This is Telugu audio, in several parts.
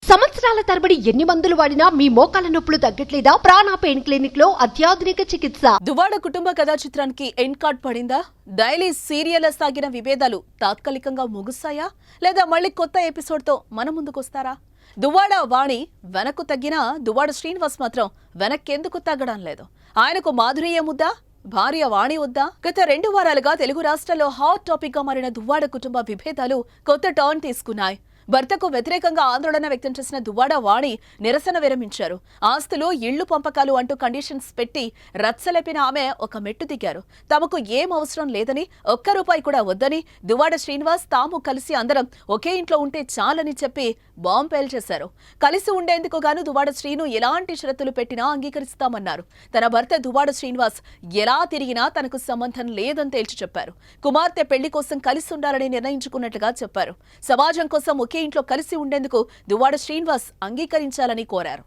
సంవత్సరాల తరబడి ఎన్ని మందులు వాడినా మీ మోకాల నొప్పులు తగ్గట్లేదా? ప్రాణ పెయిన్ క్లినిక్ లో అత్యాధునిక చికిత్స. దువ్వాడ కుటుంబ కథా చిత్రానికి ఎండ్ కార్డ్ పడిందా? డైలీ సీరియల్ సాగిన విభేదాలు తాత్కాలికంగా ముగుస్తాయా లేదా మళ్ళీ కొత్త ఎపిసోడ్ తో మన ముందుకొస్తారా? దువ్వాడ వాణి వెనక్కు తగ్గినా దువ్వాడ శ్రీనివాస్ మాత్రం వెనక్కెందుకు తగ్గడం లేదు. ఆయనకు మాధుర్య ముద్దా, భార్య వాణి వద్దా? గత 2 వారాలుగా తెలుగు రాష్ట్రాల్లో హాట్ టాపిక్ గా మారిన దువ్వాడ కుటుంబ విభేదాలు కొత్త టర్న్ తీసుకున్నాయి. భర్తకు వ్యతిరేకంగా ఆందోళన వ్యక్తం చేసిన దువ్వాడ వాణి నిరసన విరమించారు. ఆస్తులు, ఇళ్లు పంపకాలు అంటూ కండిషన్స్ పెట్టి రచ్చలేపిన ఆమె ఒక మెట్టు దిగారు. తమకు ఏం అవసరం లేదని, ఒక్క రూపాయి కూడా వద్దని, దువ్వాడ శ్రీనివాస్ తాము కలిసి అందరం ఒకే ఇంట్లో ఉంటే చాలని చెప్పి బాంబు పేల్చేశారు. కలిసి ఉండేందుకు గాను దువ్వాడ శ్రీను ఎలాంటి షరతులు పెట్టినా అంగీకరిస్తామన్నారు. తన భర్త దువ్వాడ శ్రీనివాస్ ఎలా తిరిగినా తనకు సంబంధం లేదని తేల్చి చెప్పారు. కుమార్తె పెళ్లి కోసం కలిసి ఉండాలని నిర్ణయించుకున్నట్లుగా చెప్పారు. సమాజం కోసం ఒకే ఇంట్లో కలిసి ఉండేందుకు దువ్వాడ శ్రీనివాస్ అంగీకరించాలని కోరారు.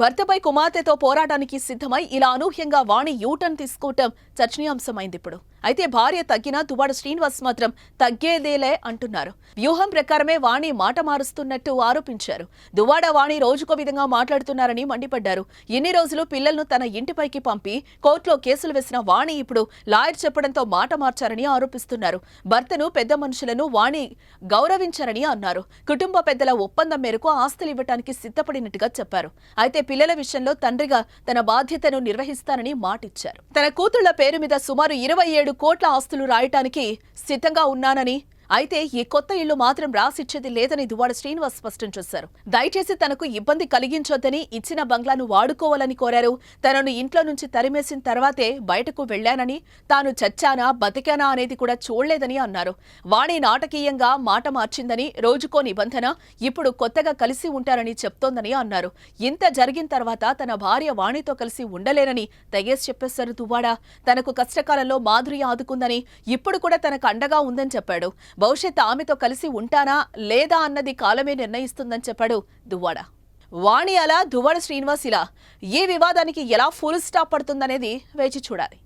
భర్తపై కుమార్తెతో పోరాటానికి సిద్ధమై ఇలా అనూహ్యంగా వాణి యూటర్న్ తీసుకోవటం చర్చనీయాంశమైంది. ఇప్పుడు అయితే భార్య తగ్గినా దువ్వాడ శ్రీనివాస్ మాత్రం తగ్గేదేలే అంటున్నారు. వ్యూహం ప్రకారమే వాణి మాట మారుస్తున్నట్టు ఆరోపించారు. దువ్వాడ వాణి రోజుకో విధంగా మాట్లాడుతున్నారని మండిపడ్డారు. ఎన్ని రోజులు పిల్లలను తన ఇంటిపైకి పంపి కోర్టులో కేసులు వేసిన వాణి ఇప్పుడు లాయర్ చెప్పడంతో మాట మార్చారని ఆరోపిస్తున్నారు. భర్తను, పెద్ద మనుషులను వాణి గౌరవించారని అన్నారు. కుటుంబ పెద్దల ఒప్పందం మేరకు ఆస్తులు ఇవ్వటానికి సిద్ధపడినట్టుగా చెప్పారు. అయితే పిల్లల విషయంలో తండ్రిగా తన బాధ్యతను నిర్వహిస్తానని మాటిచ్చారు. తన కూతుళ్ల పేరు మీద సుమారు 27 కోట్ల ఆస్తులు రాయటానికి సిద్ధంగా ఉన్నానని, అయితే ఈ కొత్త ఇళ్లు మాత్రం రాసిచ్చేది లేదని దువ్వాడ శ్రీనివాస్ స్పష్టం చేశారు. దయచేసి తనకు ఇబ్బంది కలిగించొద్దని, ఇచ్చిన బంగ్లాను వాడుకోవాలని కోరారు. తనను ఇంట్లో నుంచి తరిమేసిన తర్వాతే బయటకు వెళ్లానని, తాను చచ్చానా బతికానా అనేది కూడా చూడలేదని అన్నారు. వాణి నాటకీయంగా మాట మార్చిందని, రోజుకో నిబంధన, ఇప్పుడు కొత్తగా కలిసి ఉంటారని చెప్తోందని అన్నారు. ఇంత జరిగిన తర్వాత తన భార్య వాణితో కలిసి ఉండలేనని తెగేసి చెప్పేశారు దువ్వాడ. తనకు కష్టకాలంలో మాధుర్య ఆదుకుందని, ఇప్పుడు కూడా తనకు అండగా ఉందని చెప్పాడు. భవిష్యత్ ఆమెతో కలిసి ఉంటానా లేదా అన్నది కాలమే నిర్ణయిస్తుందని చెప్పాడు దువ్వాడ. వాణి అలా, దువ్వాడ శ్రీనివాస్ ఇలా. ఈ వివాదానికి ఎలా ఫుల్ స్టాప్ పడుతుందనేది వేచి చూడాలి.